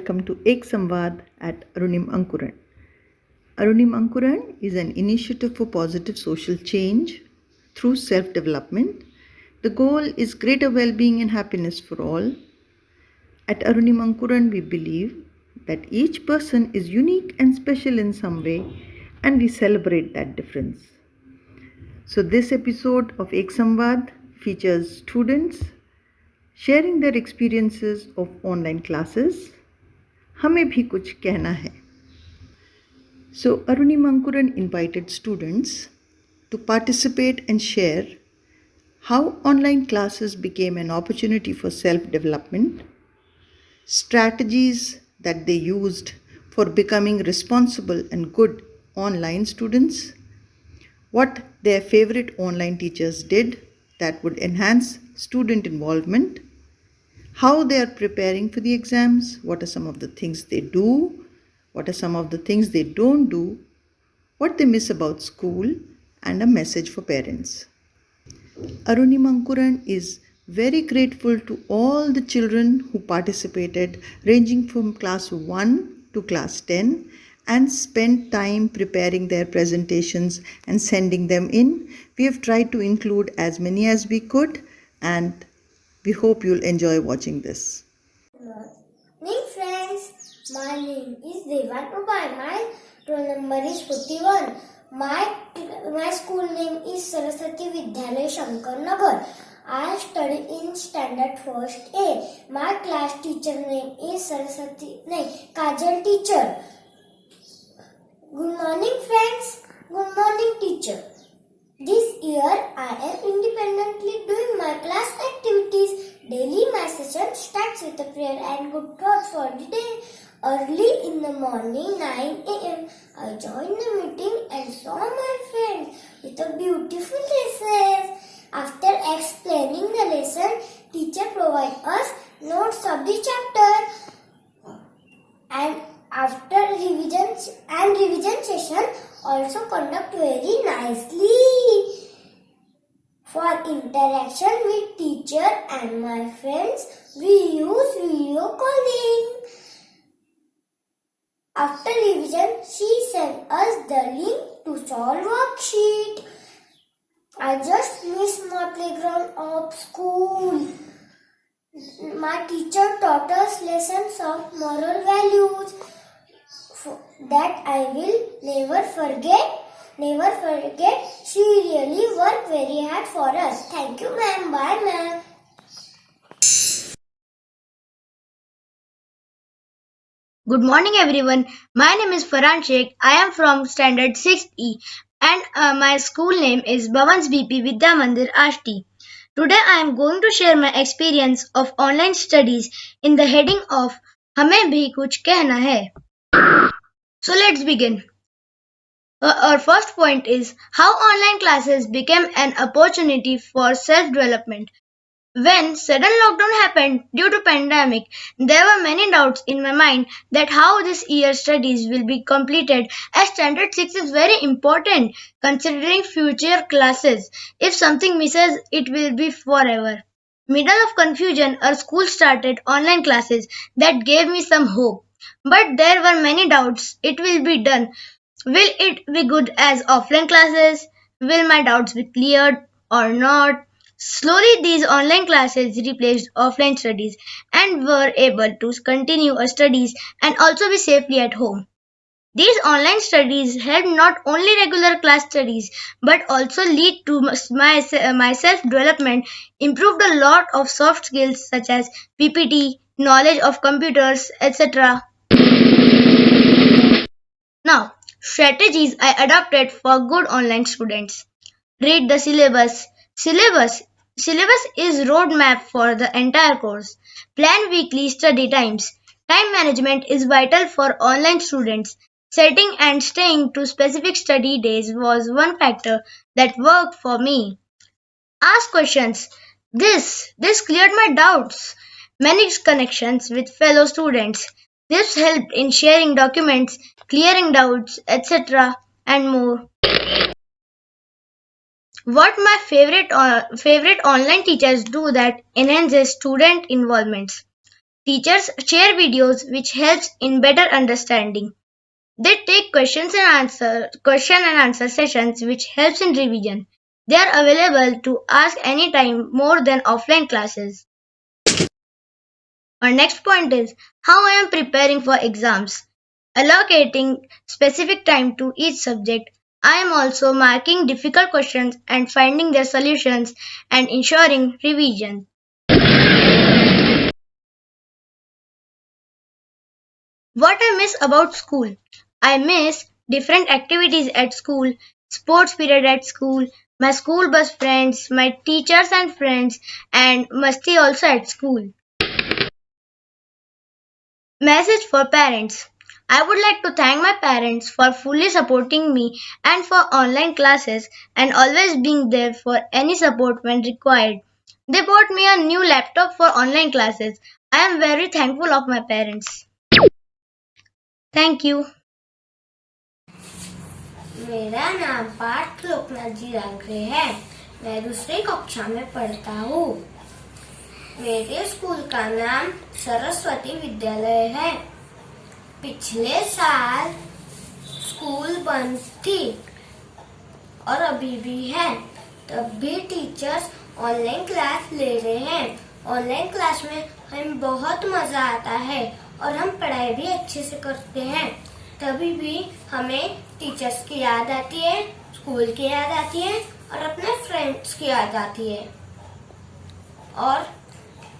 welcome to Ek Samvaad at Arunima Ankuran. Arunima Ankuran is an initiative for positive social change through self-development. The goal is greater well-being and happiness for all. At Arunima Ankuran, we believe that each person is unique and special in some way, and we celebrate that difference. So this episode of Ek Samvaad features students sharing their experiences of online classes. हमें भी कुछ कहना है. So Arunima Ankuran invited students to participate and share how online classes became an opportunity for self-development, strategies that they used for becoming responsible and good online students, what their favorite online teachers did that would enhance student involvement, how they are preparing for the exams, what are some of the things they do, what are some of the things they don't do, what they miss about school, and a message for parents. Arunima Ankuran is very grateful to all the children who participated, ranging from class 1 to class 10, and spent time preparing their presentations and sending them in. We have tried to include as many as we could, and we hope you'll enjoy watching this. Morning friends, my name is Devan Ubai. My roll number is 41. My school name is Saraswati Vidyalaya Shankar Nagar. I study in standard first A. My class teacher name is Kajal teacher. Good morning friends. Good morning teacher. This year I am independently doing my class activities. Daily my session starts with a prayer and good thoughts for the day. Early in the morning 9 a.m. I joined the meeting and saw my friends with a beautiful dresses. After explaining the lesson, teacher provided us notes of the chapter. And after revision session also conduct very nicely. For interaction with teacher and my friends, we use video calling. After revision, she sent us the link to solve worksheet. I just missed my playground of school. My teacher taught us lessons of moral values that I will never forget. She really worked very hard for us. Thank you, ma'am. Bye, ma'am. Good morning, everyone. My name is Farhan Sheikh. I am from Standard 6E, and my school name is Bhavans BP Vidya Mandir Ashti. Today, I am going to share my experience of online studies in the heading of हमें भी कुछ कहना है. So let's begin. Our first point is how online classes became an opportunity for self-development. When sudden lockdown happened due to pandemic, there were many doubts in my mind that how this year's studies will be completed as Standard 6 is very important considering future classes. If something misses, it will be forever. Middle of confusion, our school started online classes that gave me some hope. But there were many doubts. It will be done. Will it be good as offline classes? Will my doubts be cleared or not? Slowly, these online classes replaced offline studies and were able to continue our studies and also be safely at home. These online studies helped not only regular class studies but also lead to my self-development, improved a lot of soft skills such as PPT, knowledge of computers, etc. Now, strategies I adopted for good online students. Read the syllabus. Syllabus is roadmap for the entire course. Plan weekly study times. Time management is vital for online students. Setting and staying to specific study days was one factor that worked for me. Ask questions. This cleared my doubts. Many connections with fellow students. This helped in sharing documents, clearing doubts, etc. and more. What my favorite online teachers do that enhances student involvement. Teachers share videos which helps in better understanding. They take question and answer sessions which helps in revision. They are available to ask anytime more than offline classes. Our next point is how I am preparing for exams. Allocating specific time to each subject. I am also marking difficult questions and finding their solutions and ensuring revision. What I miss about school? I miss different activities at school, sports period at school, my school bus friends, my teachers and friends, and masti also at school. Message for parents. I would like to thank my parents for fully supporting me and for online classes and always being there for any support when required. They bought me a new laptop for online classes. I am very thankful of my parents. Thank you. मेरा नाम पार्थ लोकनाथ जी रांगरे है। मैं दूसरी कक्षा में पढ़ता हूँ। मेरे स्कूल का नाम सरस्वती विद्यालय है। पिछले साल स्कूल बंद थी और अभी भी है। तब भी टीचर्स ऑनलाइन क्लास ले रहे हैं। ऑनलाइन क्लास में हमें बहुत मजा आता है और हम पढ़ाई भी अच्छे से करते हैं। तभी भी हमें टीचर्स की याद आती है, स्कूल की याद आती है और अपने फ्रेंड्स की याद आती है। और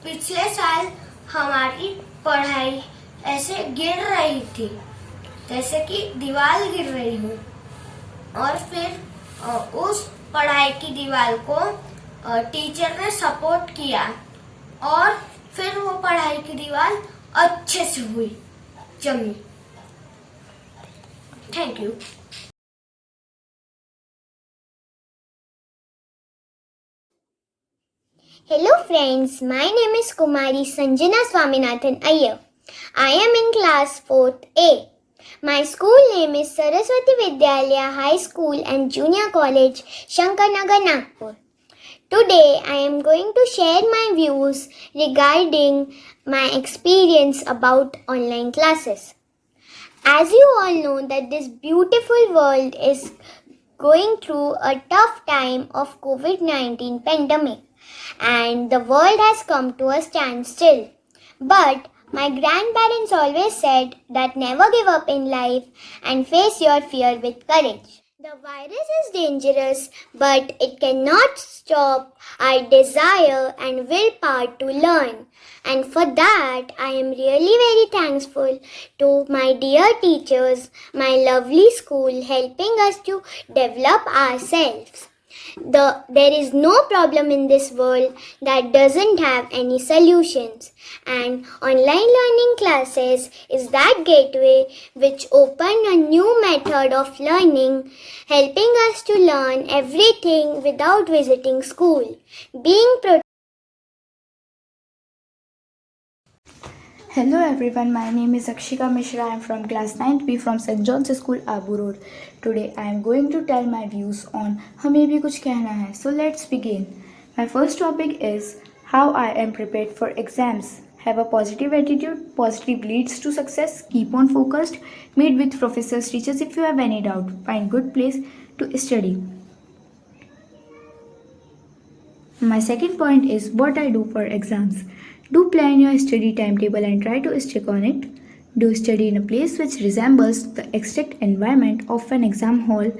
पिछले साल हमारी पढ़ाई ऐसे गिर रही थी जैसे कि दीवार गिर रही हो, और फिर उस पढ़ाई की दीवार को टीचर ने सपोर्ट किया और फिर वो पढ़ाई की दीवार अच्छे से हुई, जमी। Thank you. Hello friends, my name is Kumari Sanjana Swaminathan Iyer. I am in class 4th A. My school name is Saraswati Vidyalaya High School and Junior College, Shankarnagar, Nagpur. Today I am going to share my views regarding my experience about online classes. As you all know that this beautiful world is going through a tough time of COVID-19 pandemic and the world has come to a standstill. But my grandparents always said that never give up in life and face your fear with courage. The virus is dangerous, but it cannot stop our desire and willpower to learn. And for that, I am really very thankful to my dear teachers, my lovely school helping us to develop ourselves. There is no problem in this world that doesn't have any solutions, and online learning classes is that gateway which open a new method of learning, helping us to learn everything without visiting school. Hello everyone, my name is Akshika Mishra. I am from class 9th B from St. John's School, Abu Road. Today I am going to tell my views on हमें भी कुछ कहना है. So let's begin. My first topic is how I am prepared for exams. Have a positive attitude. Positive leads to success. Keep on focused. Meet with professors, teachers if you have any doubt. Find good place to study. My second point is what I do for exams. Do plan your study timetable and try to stick on it. Do study in a place which resembles the exact environment of an exam hall.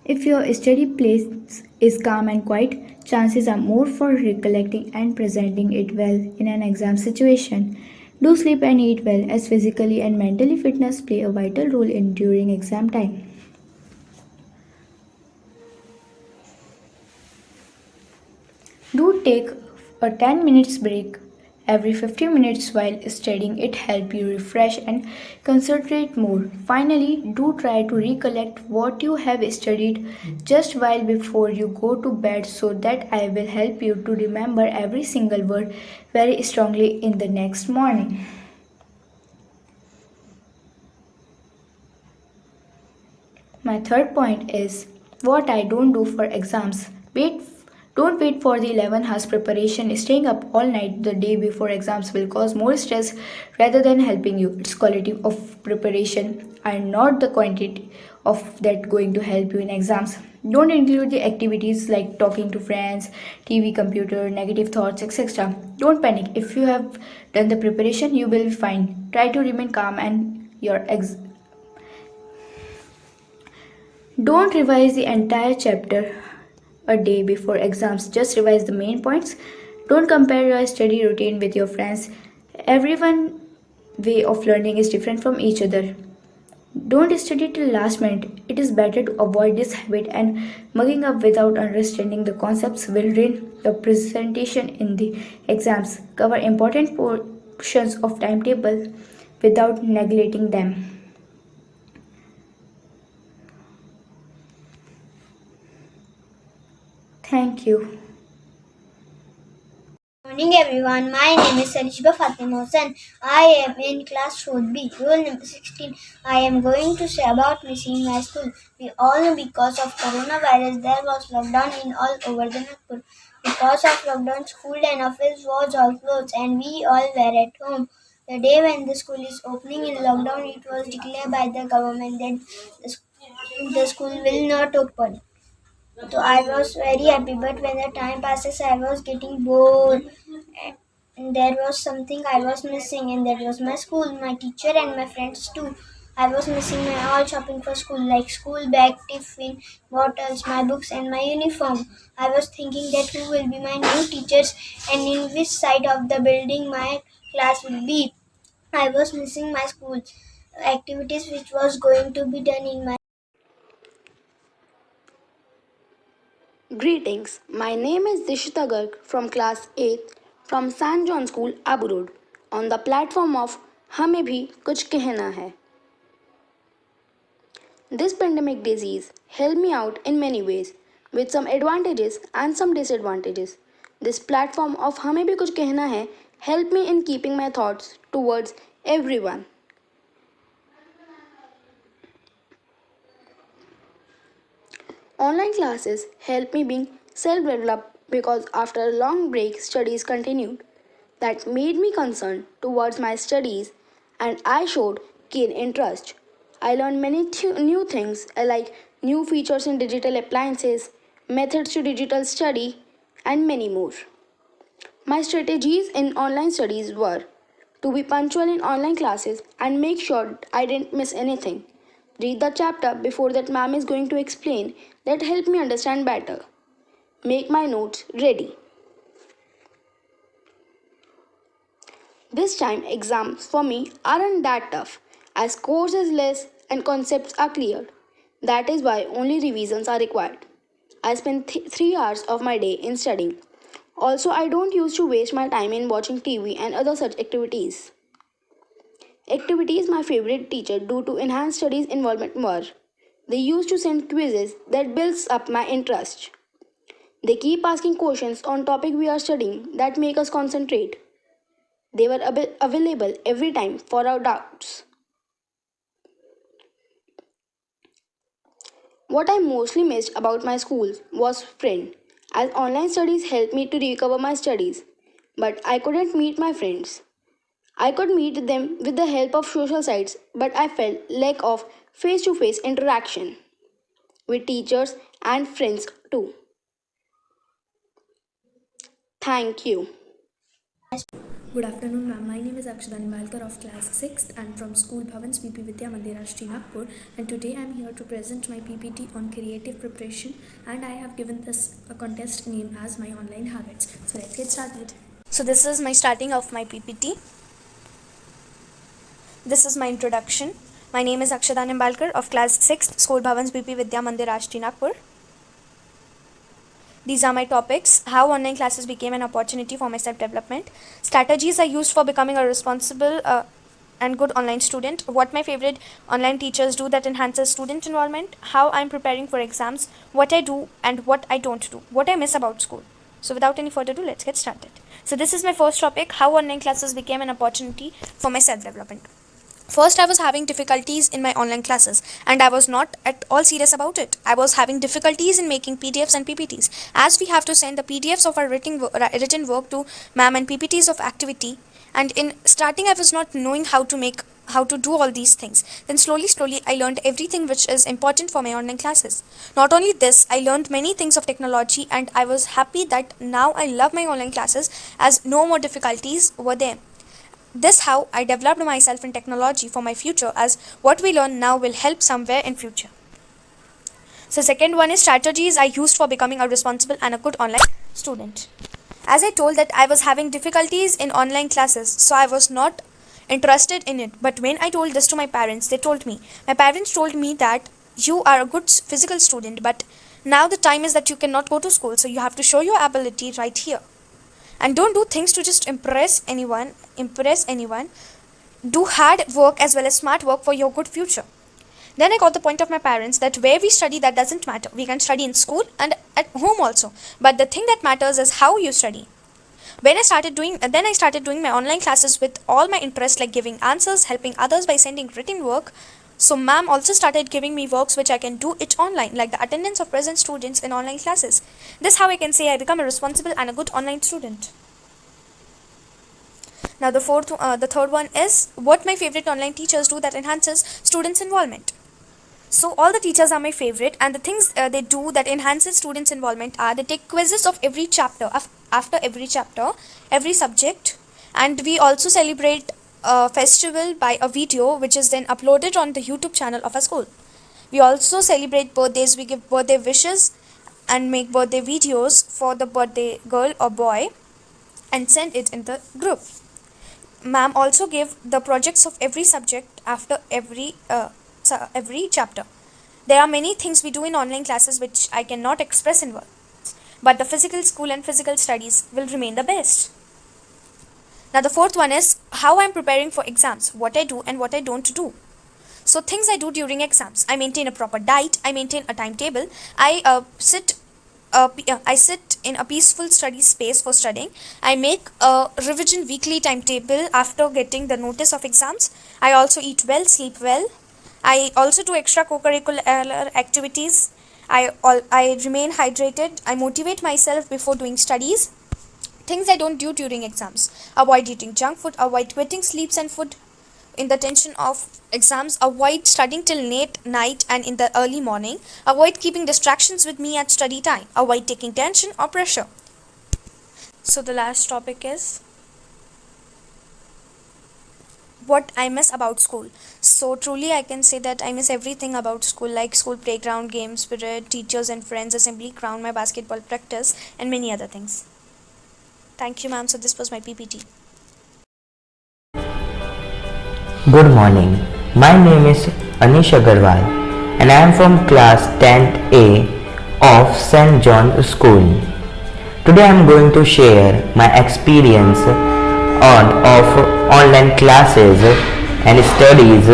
If your study place is calm and quiet, chances are more for recollecting and presenting it well in an exam situation. Do sleep and eat well, as physically and mentally fitness play a vital role in during exam time. Do take a 10 minutes break every 50 minutes while studying. It helps you refresh and concentrate more. Finally, do try to recollect what you have studied just while before you go to bed, so that I will help you to remember every single word very strongly in the next morning. My third point is what I don't do for exams. Don't wait for the 11 hours preparation. Staying up all night the day before exams will cause more stress rather than helping you. It's quality of preparation and not the quantity of that going to help you in exams. Don't include the activities like talking to friends, TV, computer, negative thoughts, etc. Don't panic. If you have done the preparation, you will be fine. Try to remain calm and don't revise the entire chapter a day before exams. Just revise the main points. Don't compare your study routine with your friends. Everyone way of learning is different from each other. Don't study till last minute. It is better to avoid this habit, and mugging up without understanding the concepts will ruin the presentation in the exams. Cover important portions of timetable without neglecting them. Thank you. Morning everyone, my name is Sarishba Fatima Hussain. I am in class 4B, rule number 16. I am going to say about missing my school. We all know because of coronavirus there was lockdown in all over the Nagpur. Because of lockdown, school and office was all closed and we all were at home. The day when the school is opening in lockdown, it was declared by the government that the school will not open. So I was very happy, but when the time passes, I was getting bored. And there was something I was missing, and that was my school, my teacher, and my friends too. I was missing my all shopping for school, like school bag, tiffin, bottles, my books, and my uniform. I was thinking that who will be my new teachers and in which side of the building my class will be. I was missing my school activities, which was going to be done in my. Greetings, my name is Dishita Garg from class 8th from St. John School, Abu Road, on the platform of हमें भी कुछ कहना है. This pandemic disease helped me out in many ways, with some advantages and some disadvantages. This platform of हमें भी कुछ कहना है helped me in keeping my thoughts towards everyone. Online classes helped me being self-developed because after a long break studies continued. That made me concerned towards my studies and I showed keen interest. I learned many new things like new features in digital appliances, methods to digital study and many more. My strategies in online studies were to be punctual in online classes and make sure I didn't miss anything. Read the chapter before that ma'am is going to explain. That helped me understand better. Make my notes ready. This time exams for me aren't that tough as course is less and concepts are cleared. That is why only revisions are required. I spend 3 hours of my day in studying. Also, I don't used to waste my time in watching TV and other such activities. Activities my favorite teacher do to enhance studies involvement were they used to send quizzes that builds up my interest. They keep asking questions on topic we are studying that make us concentrate. They were available every time for our doubts. What I mostly missed about my schools was friend, as online studies helped me to recover my studies, but I couldn't meet my friends. I could meet them with the help of social sites, but I felt lack of face-to-face interaction with teachers and friends too. Thank you. Good afternoon, ma'am. My name is Akshada Nimalkar of class 6th and from school Bhavans BP Vidya Mandir Ashti Nagpur, and today I am here to present my PPT on creative preparation, and I have given this a contest name as my online habits. So let's get started. So this is my starting of my PPT. This is my introduction. My name is Akshada Nimbalkar of class 6th, School Bhavans BP Vidya Mandir Ashti Nagpur. These are my topics: how online classes became an opportunity for my self-development, strategies I used for becoming a responsible and good online student, what my favorite online teachers do that enhances student involvement, how I'm preparing for exams, what I do and what I don't do, what I miss about school. So without any further ado, let's get started. So this is my first topic: how online classes became an opportunity for my self-development. First, I was having difficulties in my online classes, and I was not at all serious about it. I was having difficulties in making PDFs and PPTs, as we have to send the PDFs of our written work to ma'am and PPTs of activity. And in starting, I was not knowing how to do all these things. Then slowly, I learned everything which is important for my online classes. Not only this, I learned many things of technology, and I was happy that now I love my online classes as no more difficulties were there. This how I developed myself in technology for my future, as what we learn now will help somewhere in future. So second one is strategies I used for becoming a responsible and a good online student. As I told that I was having difficulties in online classes, so I was not interested in it. But when I told this to my parents, my parents told me that you are a good physical student, but now the time is that you cannot go to school, so you have to show your ability right here. And don't do things to just impress anyone. Do hard work as well as smart work for your good future. Then I got the point of my parents that where we study, that doesn't matter. We can study in school and at home also, but the thing that matters is how you study. Then I started doing my online classes with all my interest, like giving answers, helping others by sending written work. So ma'am also started giving me works which I can do it online, like the attendance of present students in online classes. This how I can say I become a responsible and a good online student. Now the third one is what my favorite online teachers do that enhances students' involvement. So all the teachers are my favorite, and the things they do that enhances students' involvement are they take quizzes of every chapter, after every chapter, every subject, and we also celebrate a festival by a video which is then uploaded on the YouTube channel of our school. We also celebrate birthdays. We give birthday wishes and make birthday videos for the birthday girl or boy and send it in the group. Ma'am also gave the projects of every subject after every chapter. There are many things we do in online classes which I cannot express in words, but the physical school and physical studies will remain the best. Now the fourth one is how I am preparing for exams, what I do and what I don't do. So things I do during exams: I maintain a proper diet, I maintain a timetable, I sit in a peaceful study space for studying. I make a revision weekly timetable after getting the notice of exams. I also eat well, sleep well. I also do extra co-curricular activities. I remain hydrated. I motivate myself before doing studies. Things I don't do during exams: avoid eating junk food, avoid quitting sleeps and food in the tension of exams, avoid studying till late night and in the early morning, avoid keeping distractions with me at study time, avoid taking tension or pressure. So the last topic is what I miss about school. So truly I can say that I miss everything about school, like school playground, game spirit, teachers and friends, assembly ground, my basketball practice, and many other things. Thank you, ma'am. So this was my PPT. Good morning. My name is Anish Agarwal and I am from class 10th A of St. John's School. Today I am going to share my experience of online classes and studies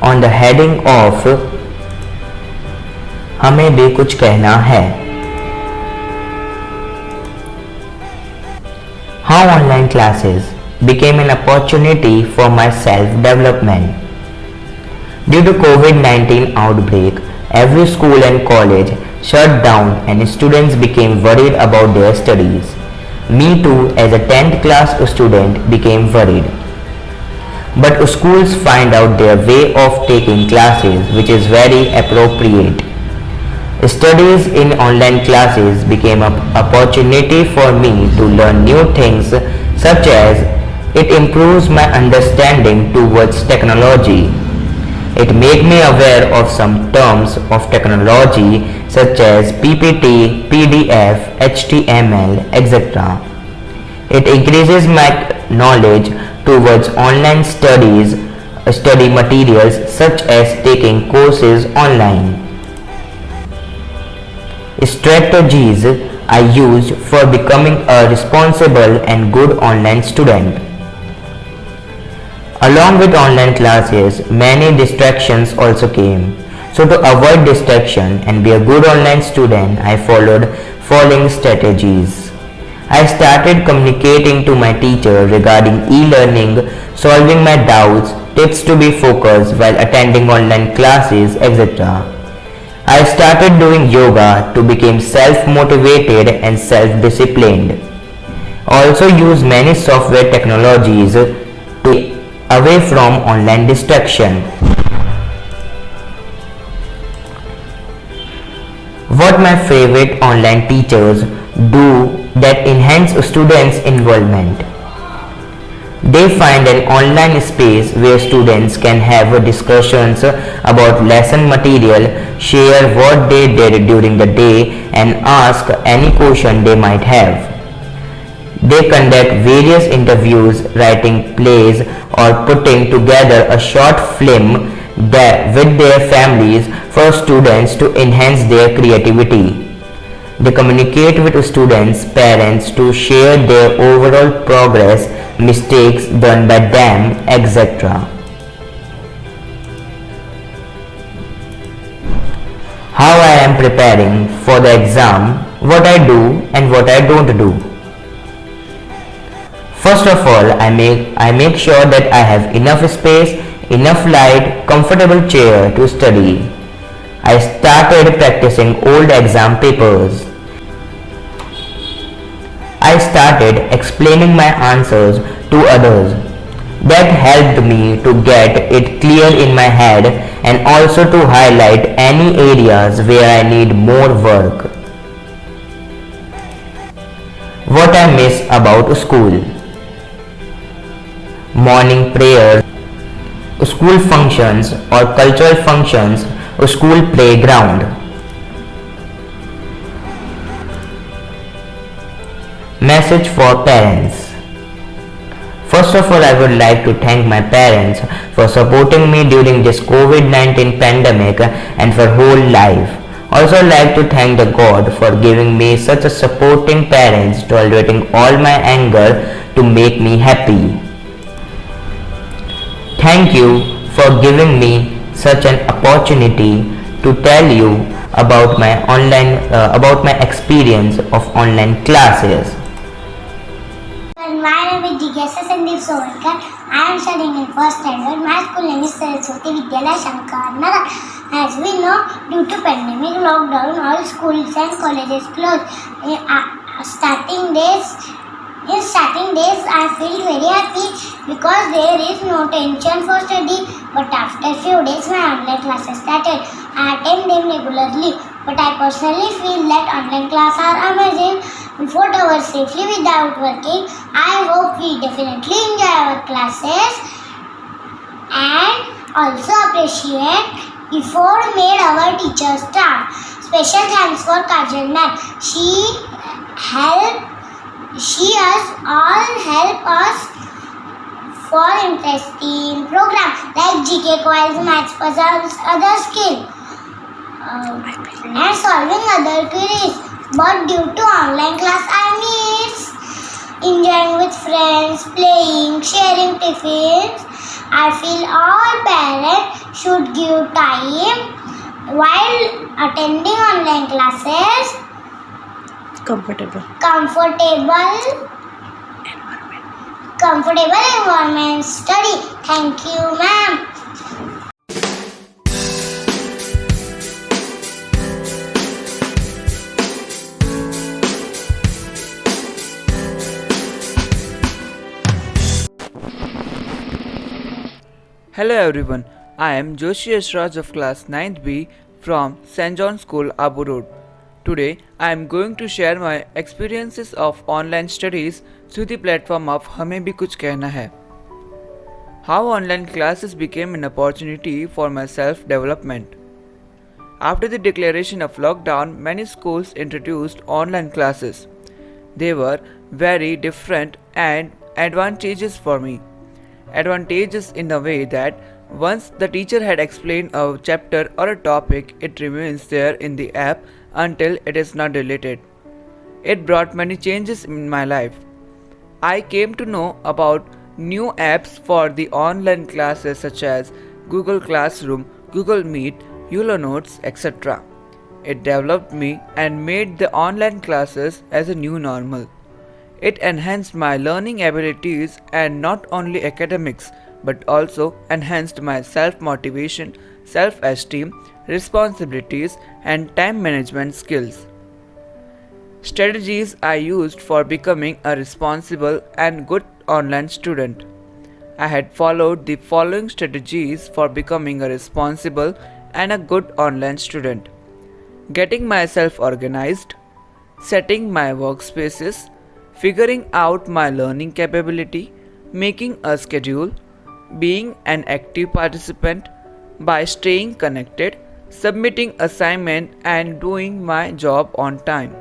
on the heading of हमें भी कुछ कहना है. How online classes became an opportunity for my self-development. Due to COVID-19 outbreak, every school and college shut down and students became worried about their studies. Me too, as a 10th class student, became worried. But schools find out their way of taking classes, which is very appropriate. Studies in online classes became an opportunity for me to learn new things, such as it improves my understanding towards technology. It made me aware of some terms of technology such as PPT, PDF, HTML, etc. It increases my knowledge towards online study materials such as taking courses online. Strategies I used for becoming a responsible and good online student. Along with online classes, many distractions also came. So to avoid distraction and be a good online student, I followed following strategies. I started communicating to my teacher regarding e-learning, solving my doubts, tips to be focused while attending online classes, etc. I started doing yoga to become self-motivated and self-disciplined. Also use many software technologies to be away from online distraction. What my favorite online teachers do that enhance students' involvement. They find an online space where students can have discussions about lesson material, share what they did during the day, and ask any question they might have. They conduct various interviews, writing plays, or putting together a short film with their families for students to enhance their creativity. They communicate with students' parents to share their overall progress, mistakes done by them, etc. How I am preparing for the exam, what I do and what I don't do. First of all, I make sure that I have enough space, enough light, comfortable chair to study. I started practicing old exam papers. I started explaining my answers to others. That helped me to get it clear in my head and also to highlight any areas where I need more work. What I miss about school. Morning prayers, school functions or cultural functions, school playground. Message for parents. First of all, I would like to thank my parents for supporting me during this COVID-19 pandemic and for whole life. Also like to thank the God for giving me such a supporting parents, tolerating all my anger to make me happy. Thank you for giving me such an opportunity to tell you about my experience of online classes. My name is Jigyasa Sandeep Sovalkar. I am studying in first standard. My school name is Saraswati Vidyalaya Shankar. As we know, due to pandemic lockdown, all schools and colleges closed. In starting days, I feel very happy because there is no tension for study. But after few days, my online classes started. I attend them regularly. But I personally feel that online classes are amazing. We 4 hours safely without working. I hope we definitely enjoy our classes and also appreciate effort made our teacher staff. Special thanks for Kajal ma'am. She help us for interesting programs like GK quiz, maths puzzles, other skill and solving other queries. But due to online class, I miss enjoying with friends, playing, sharing tiffins. I feel all parents should give time while attending online classes. Comfortable environment study. Thank you, ma'am. Hello everyone, I am Joshi Ashraj of class 9th B from St. John School, Abu Road. Today, I am going to share my experiences of online studies through the platform of Hame Bhi Kuch Kehna Hai. How online classes became an opportunity for my self-development. After the declaration of lockdown, many schools introduced online classes. They were very different and advantageous for me. Advantageous in the way that once the teacher had explained a chapter or a topic, it remains there in the app until it is not deleted. It brought many changes in my life. I came to know about new apps for the online classes such as Google Classroom, Google Meet, YOLO Notes, etc. It developed me and made the online classes as a new normal. It enhanced my learning abilities and not only academics but also enhanced my self motivation, self esteem, responsibilities, and time management skills. Strategies I used for becoming a responsible and good online student. I had followed the following strategies for becoming a responsible and a good online student: getting myself organized, setting my workspaces, figuring out my learning capability, making a schedule, being an active participant by staying connected, submitting assignment and doing my job on time.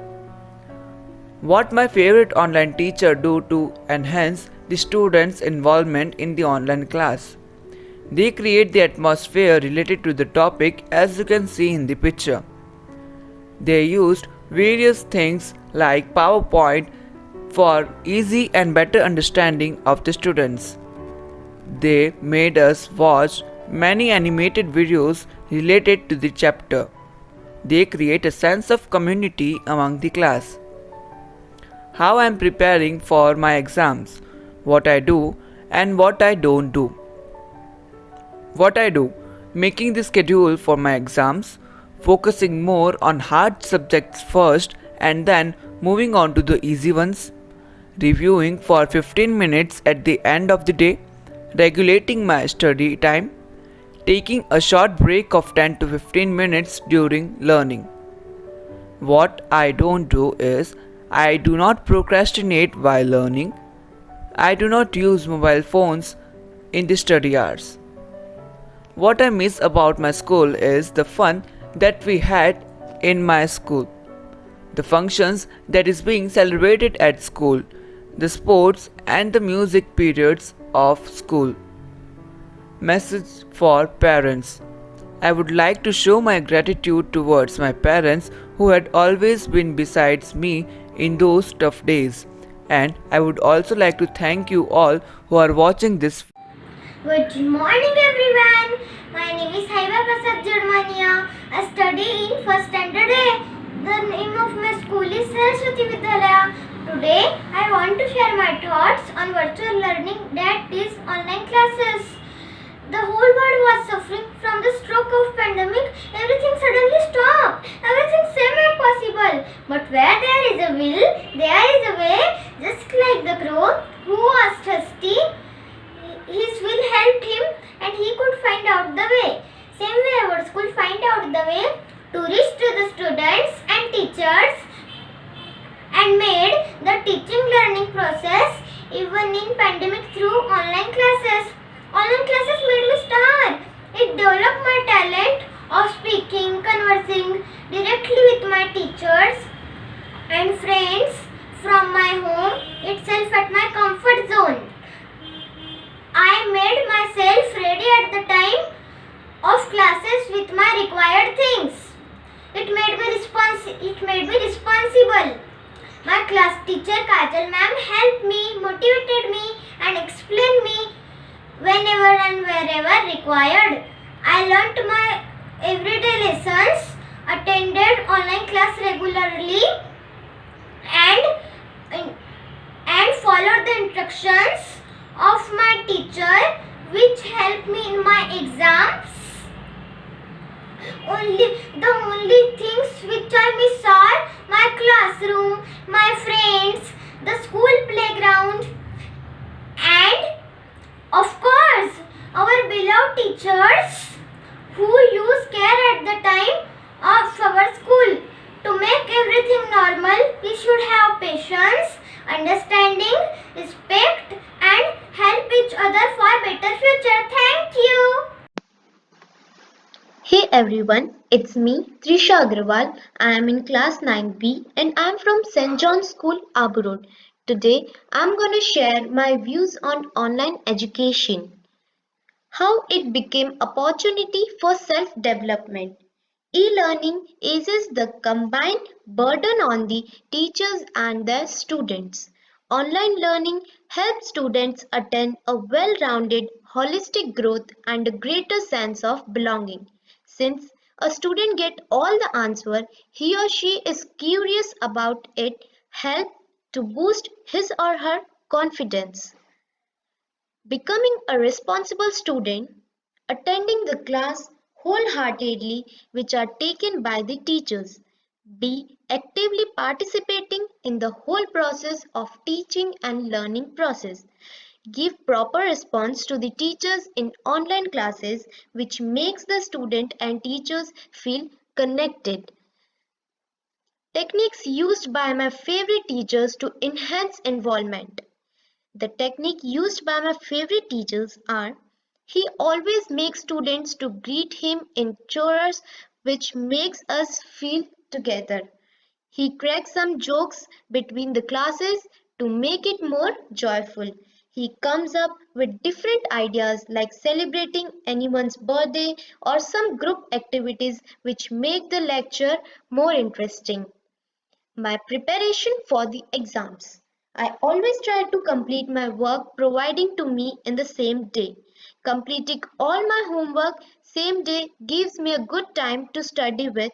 What my favorite online teacher do to enhance the students' involvement in the online class. They create the atmosphere related to the topic as you can see in the picture. They used various things like PowerPoint for easy and better understanding of the students. They made us watch many animated videos related to the chapter. They create a sense of community among the class. How I am preparing for my exams, what I do and what I don't do. What I do, making the schedule for my exams, focusing more on hard subjects first and then moving on to the easy ones, reviewing for 15 minutes at the end of the day, regulating my study time, taking a short break of 10 to 15 minutes during learning. What I don't do is I do not procrastinate while learning. I do not use mobile phones in the study hours. What I miss about my school is the fun that we had in my school, the functions that is being celebrated at school, the sports and the music periods of school. Message for parents. I would like to show my gratitude towards my parents who had always been besides me in those tough days. And I would also like to thank you all who are watching this. Good morning everyone. My name is Haiba Prasad Jadmania. I study in first standard A. The name of my school is Saraswati Vidyalaya. Today I want to share my thoughts on virtual learning, that is online classes. The whole world was suffering from the stroke of pandemic. Everything suddenly stopped. Everything seemed impossible. But where there is a will, there is a way. Just like the crow who was thirsty, his will helped him and he could find out the way. Same way our school find out the way to reach to the students and teachers and made the teaching learning process even in pandemic through online classes. Online classes made me star. It developed my talent of speaking, conversing directly with my teachers and friends from my home itself at my comfort zone. I made myself ready at the time of classes with my required things. It made me responsible. My class teacher Kajal ma'am helped me, motivated me and explained me whenever and wherever required. I learnt my everyday lessons, attended online class regularly and followed the instructions of my teacher, which helped me in my exams. The only things which I miss are my classroom, my friends, the school playground and of course our beloved teachers who use care at the time of our school. To make everything normal, we should have patience, understanding, respect and help each other for better future. Thank you. Hey everyone, it's me, Trisha Agrawal. I am in class 9B and I am from St. John's School, Abu Road. Today, I'm going to share my views on online education, how it became opportunity for self-development. E-learning eases the combined burden on the teachers and their students. Online learning helps students attain a well-rounded, holistic growth and a greater sense of belonging. Since a student gets all the answer, he or she is curious about it, help to boost his or her confidence. Becoming a responsible student, attending the class wholeheartedly which are taken by the teachers. Be actively participating in the whole process of teaching and learning process. Give proper response to the teachers in online classes which makes the student and teachers feel connected. Techniques used by my favorite teachers to enhance involvement. The technique used by my favorite teachers are: he always makes students to greet him in chorus which makes us feel together. He cracks some jokes between the classes to make it more joyful. He comes up with different ideas like celebrating anyone's birthday or some group activities which make the lecture more interesting. My preparation for the exams. I always try to complete my work providing to me in the same day. Completing all my homework same day gives me a good time to study with,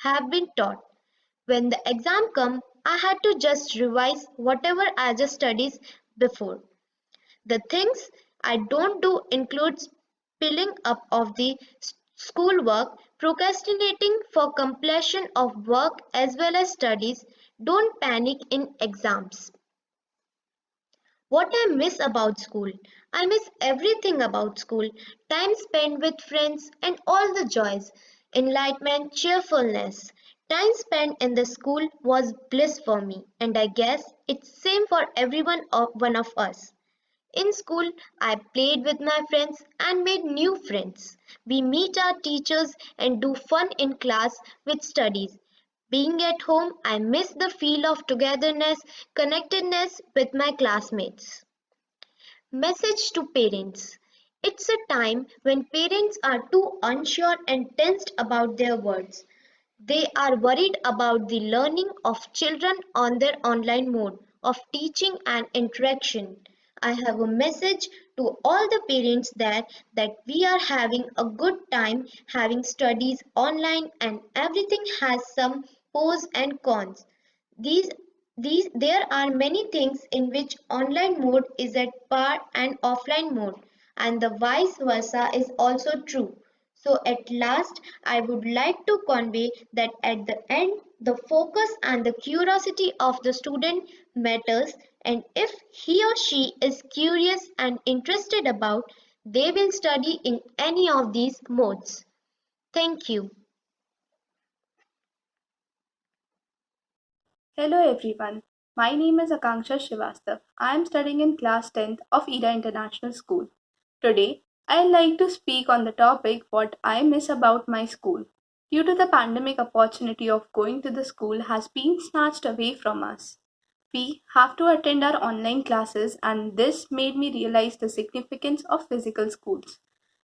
have been taught. When the exam come, I had to just revise whatever I just studied before. The things I don't do includes piling up of the schoolwork, procrastinating for completion of work as well as studies. Don't panic in exams. What I miss about school? I miss everything about school. Time spent with friends and all the joys, enlightenment, cheerfulness. Time spent in the school was bliss for me, and I guess it's same for one of us. In school, I played with my friends and made new friends. We meet our teachers and do fun in class with studies. Being at home, I miss the feel of togetherness, connectedness with my classmates. Message to parents. It's a time when parents are too unsure and tensed about their words. They are worried about the learning of children on their online mode of teaching and interaction. I have a message to all the parents that we are having a good time having studies online and everything has some pros and cons. These there are many things in which online mode is at par and offline mode, and the vice versa is also true. So, at last, I would like to convey that at the end, the focus and the curiosity of the student matters, and if he or she is curious and interested about, they will study in any of these modes. Thank you. Hello everyone, my name is Akanksha Shivastav. I am studying in class 10th of Ida International School. Today, I like to speak on the topic what I miss about my school. Due to the pandemic, opportunity of going to the school has been snatched away from us. We have to attend our online classes and this made me realize the significance of physical schools.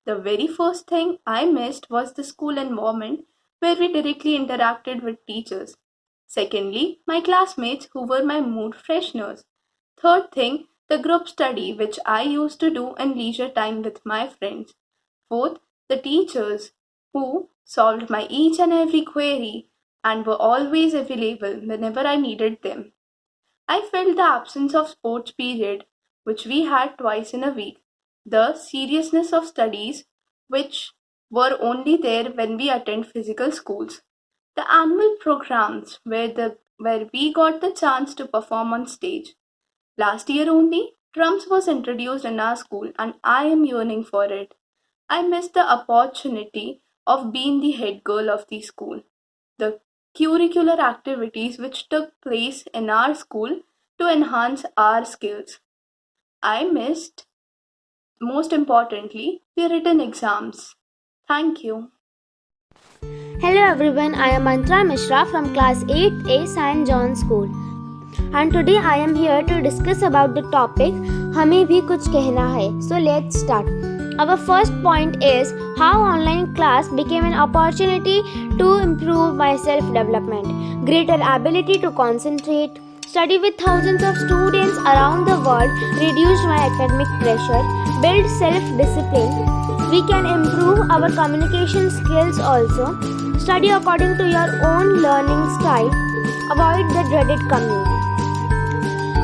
The very first thing I missed was the school environment where we directly interacted with teachers. Secondly, my classmates who were my mood fresheners. Third thing, the group study which I used to do in leisure time with my friends. Fourth, the teachers who solved my each and every query and were always available whenever I needed them. I felt the absence of sports period, which we had twice in a week, the seriousness of studies, which were only there when we attend physical schools, the annual programs where we got the chance to perform on stage. Last year only, drums was introduced in our school and I am yearning for it. I miss the opportunity of being the head girl of the school. The curricular activities which took place in our school to enhance our skills. I missed, most importantly, the written exams. Thank you. Hello everyone, I am Mantra Mishra from class 8A St. John School. And today I am here to discuss about the topic हमें भी कुछ कहना है. So let's start. Our first point is how online class became an opportunity to improve my self-development, greater ability to concentrate, study with thousands of students around the world, reduced my academic pressure, build self-discipline. We can improve our communication skills also. Study according to your own learning style. Avoid the dreaded commute.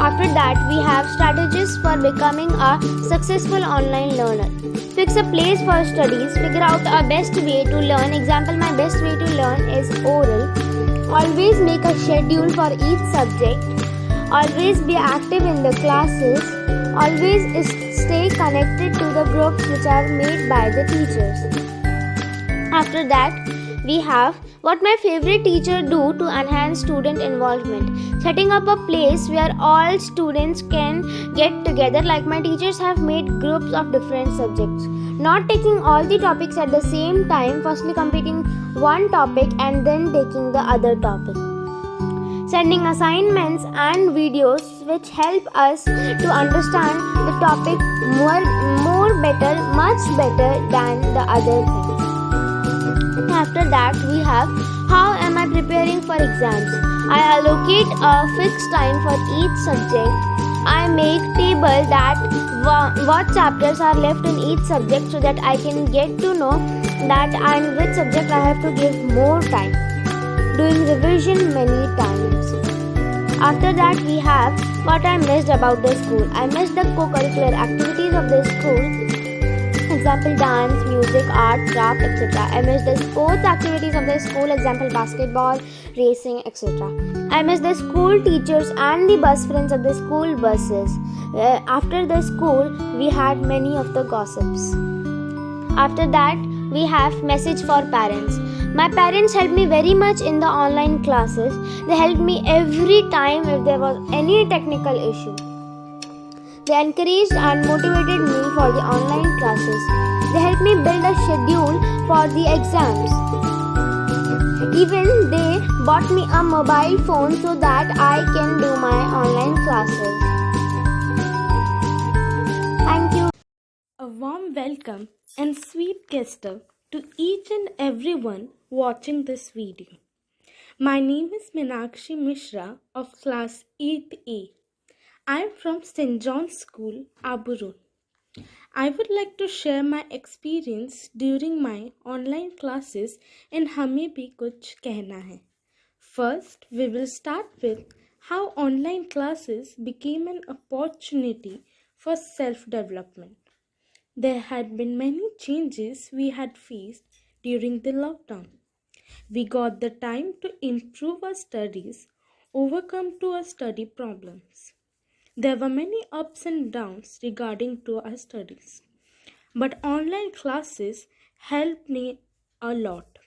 After that, we have strategies for becoming a successful online learner. Fix a place for studies. Figure out a best way to learn. Example, my best way to learn is oral. Always make a schedule for each subject. Always be active in the classes. Always stay connected to the groups which are made by the teachers. After that, we have what my favorite teacher do to enhance student involvement. Setting up a place where all students can get together, like my teachers have made groups of different subjects. Not taking all the topics at the same time, firstly completing one topic and then taking the other topic. Sending assignments and videos which help us to understand the topic much better than the other things. After that, we have how am I preparing for exams. I allocate a fixed time for each subject. I make table that what chapters are left in each subject so that I can get to know that and which subject I have to give more time. Doing revision many times. After that, we have what I missed about the school. I missed the co-curricular activities of the school. Example, dance, music, art, craft, etc. I miss the sports activities of the school. Example, basketball, racing, etc. I miss the school teachers and the bus friends of the school buses. After the school, we had many of the gossips. After that, we have message for parents. My parents helped me very much in the online classes. They helped me every time if there was any technical issue. They encouraged and motivated me for the online classes. They helped me build a schedule for the exams. Even they bought me a mobile phone so that I can do my online classes. Thank you. A warm welcome and sweet gesture to each and everyone watching this video. My name is Meenakshi Mishra of class 8A. I am from St. John's School, Abu Road. I would like to share my experience during my online classes in Hame Bhi Kuch Kehna Hai. First, we will start with how online classes became an opportunity for self-development. There had been many changes we had faced during the lockdown. We got the time to improve our studies, overcome to our study problems. There were many ups and downs regarding to our studies, but online classes helped me a lot.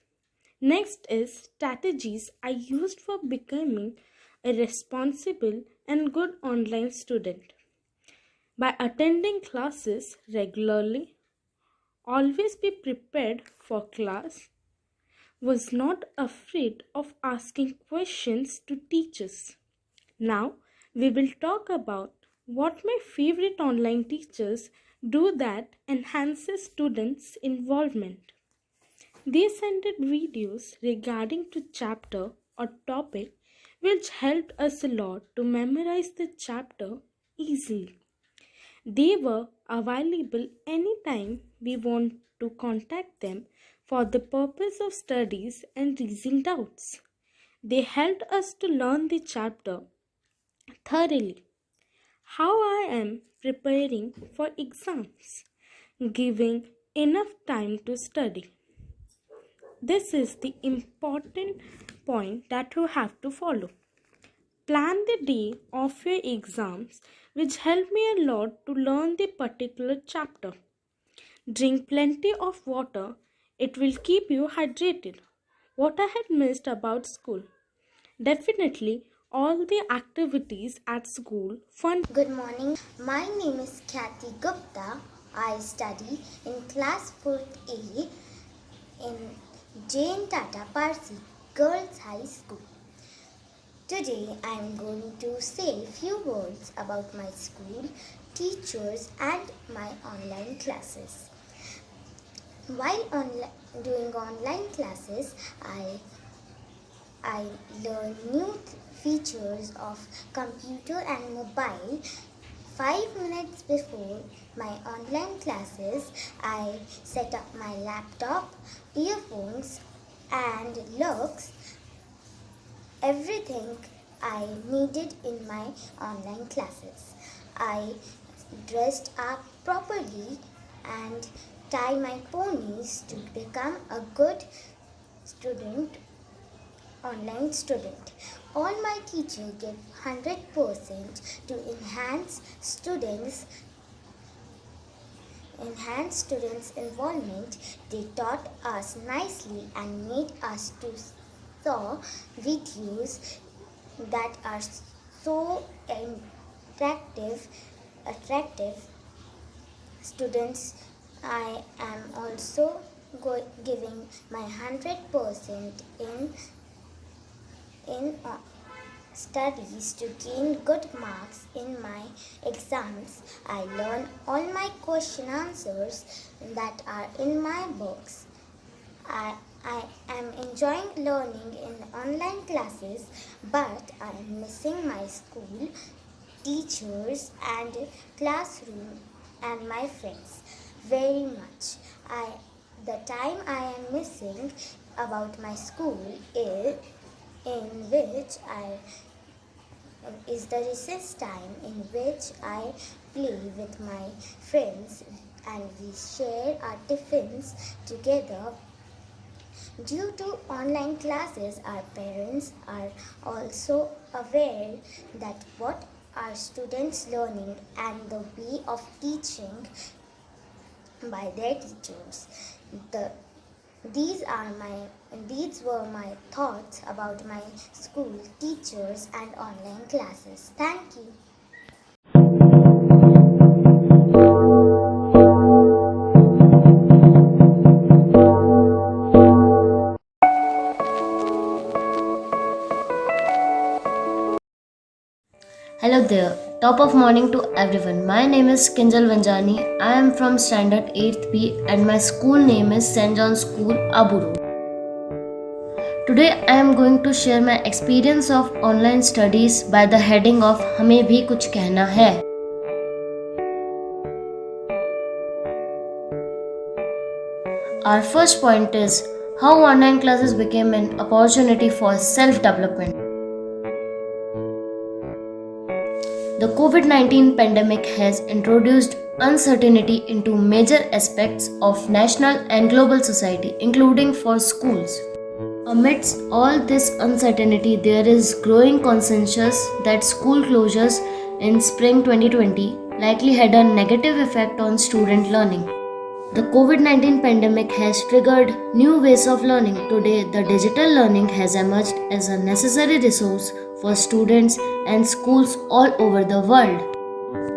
Next is strategies I used for becoming a responsible and good online student. By attending classes regularly, always be prepared for class, was not afraid of asking questions to teachers. Now, we will talk about what my favorite online teachers do that enhances students' involvement. They sent videos regarding to chapter or topic which helped us a lot to memorize the chapter easily. They were available anytime we want to contact them for the purpose of studies and raising doubts. They helped us to learn the chapter thoroughly. How I am preparing for exams, giving enough time to study. This is the important point that you have to follow. Plan the day of your exams, which helped me a lot to learn the particular chapter. Drink plenty of water, it will keep you hydrated. What I had missed about school. Definitely all the activities at school, fun. Good morning. My name is Kathy Gupta. I study in class 4th A in Jane Tata Parsi Girls High School. Today I am going to say a few words about my school, teachers and my online classes. While doing online classes, I learn new features of computer and mobile. 5 minutes before my online classes, I set up my laptop, earphones and locks. Everything I needed in my online classes. I dressed up properly and tie my ponies to become a good student, online student. All my teachers gave 100% to enhance students' involvement. They taught us nicely and made us to saw videos that are so attractive. Students, I am also giving my 100% in studies to gain good marks in my exams. I learn all my question answers that are in my books. I am enjoying learning in online classes, but I am missing my school, teachers, and classroom and my friends very much. The time I am missing about my school is the recess time in which I play with my friends and we share our tiffins together. Due to online classes, our parents are also aware that what are students learning and the way of teaching by their teachers. These were my thoughts about my school, teachers, and online classes. Thank you. Hello there. Top of morning to everyone. My name is Kinjal Vanjani. I am from standard 8th B and my school name is St. John's School, Abu Road. Today I am going to share my experience of online studies by the heading of हमें भी कुछ कहना है. Our first point is how online classes became an opportunity for self-development. The COVID-19 pandemic has introduced uncertainty into major aspects of national and global society, including for schools. Amidst all this uncertainty, there is growing consensus that school closures in spring 2020 likely had a negative effect on student learning. The COVID-19 pandemic has triggered new ways of learning. Today, the digital learning has emerged as a necessary resource for students and schools all over the world.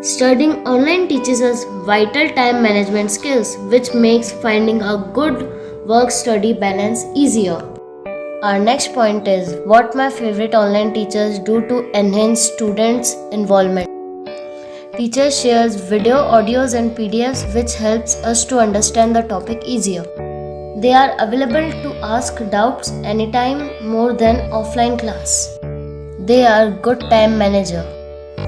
Studying online teaches us vital time management skills, which makes finding a good work-study balance easier. Our next point is what my favorite online teachers do to enhance students' involvement. Teachers shares video, audios and PDFs which helps us to understand the topic easier. They are available to ask doubts anytime more than offline class. They are good time manager.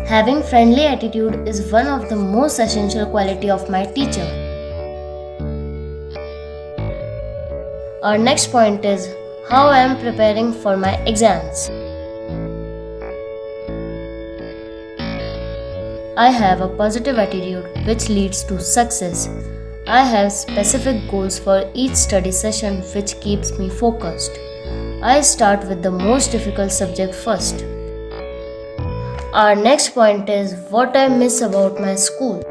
Having friendly attitude is one of the most essential quality of my teacher. Our next point is how I am preparing for my exams. I have a positive attitude which leads to success. I have specific goals for each study session which keeps me focused. I start with the most difficult subject first. Our next point is what I miss about my school.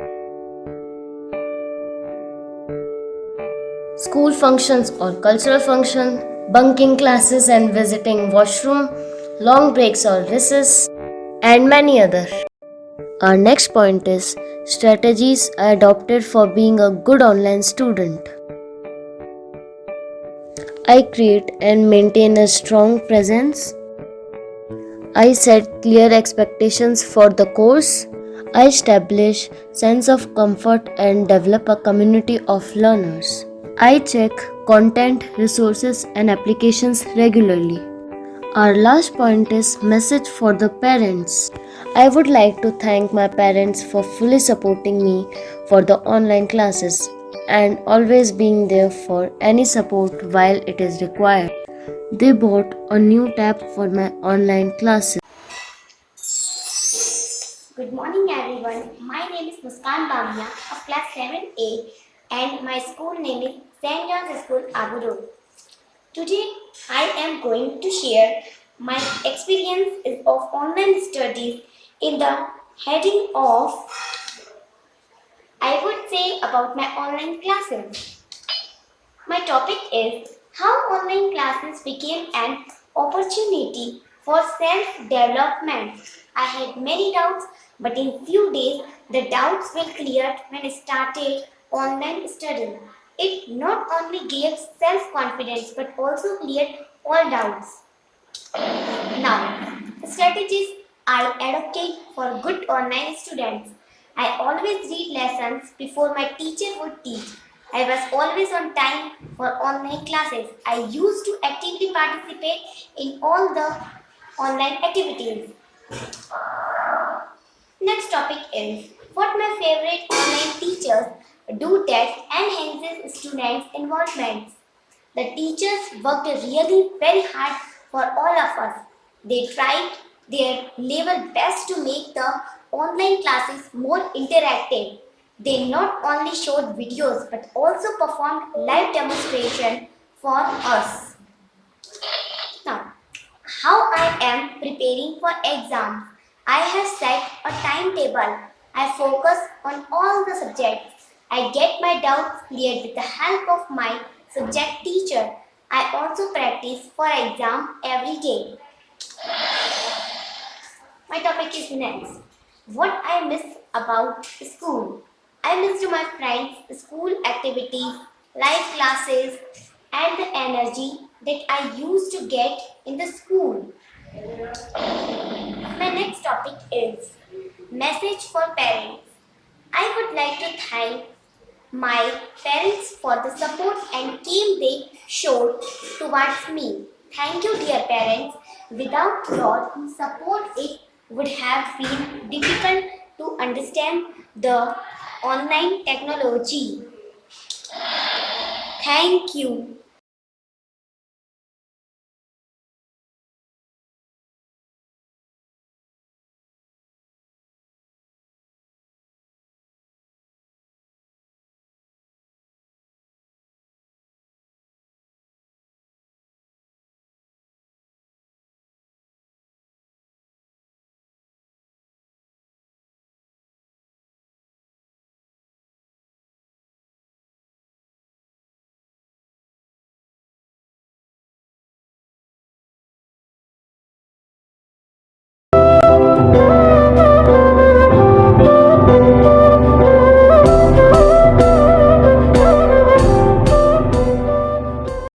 School functions or cultural function, bunking classes and visiting washroom, long breaks or recess, and many others. Our next point is strategies I adopted for being a good online student. I create and maintain a strong presence. I set clear expectations for the course. I establish sense of comfort and develop a community of learners. I check content, resources and applications regularly. Our last point is message for the parents. I would like to thank my parents for fully supporting me for the online classes and always being there for any support while it is required. They bought a new tab for my online classes. Good morning everyone. My name is Muskan Bamia of class 7A and my school name is St. John's School, Abu Road. Today I am going to share my experience of online studies in the heading of I would say about my online classes. My topic is how online classes became an opportunity for self-development. I had many doubts, but in few days the doubts were cleared when I started online studying. It not only gave self-confidence but also cleared all doubts. Now, strategies I advocate for good online students. I always read lessons before my teacher would teach. I was always on time for online classes. I used to actively participate in all the online activities. Next topic is what my favorite online teachers do that enhances students' involvement. The teachers worked really very hard for all of us. They tried their level best to make the online classes more interactive. They not only showed videos but also performed live demonstration for us. Now, how I am preparing for exams. I have set a timetable. I focus on all the subjects. I get my doubts cleared with the help of my subject teacher. I also practice for exam every day. My topic is next. What I miss about school. I miss my friends, school activities, live classes, and the energy that I used to get in the school. My next topic is message for parents. I would like to thank my parents for the support and care they showed towards me. Thank you, dear parents. Without your support, it would have been difficult to understand the online technology. Thank you.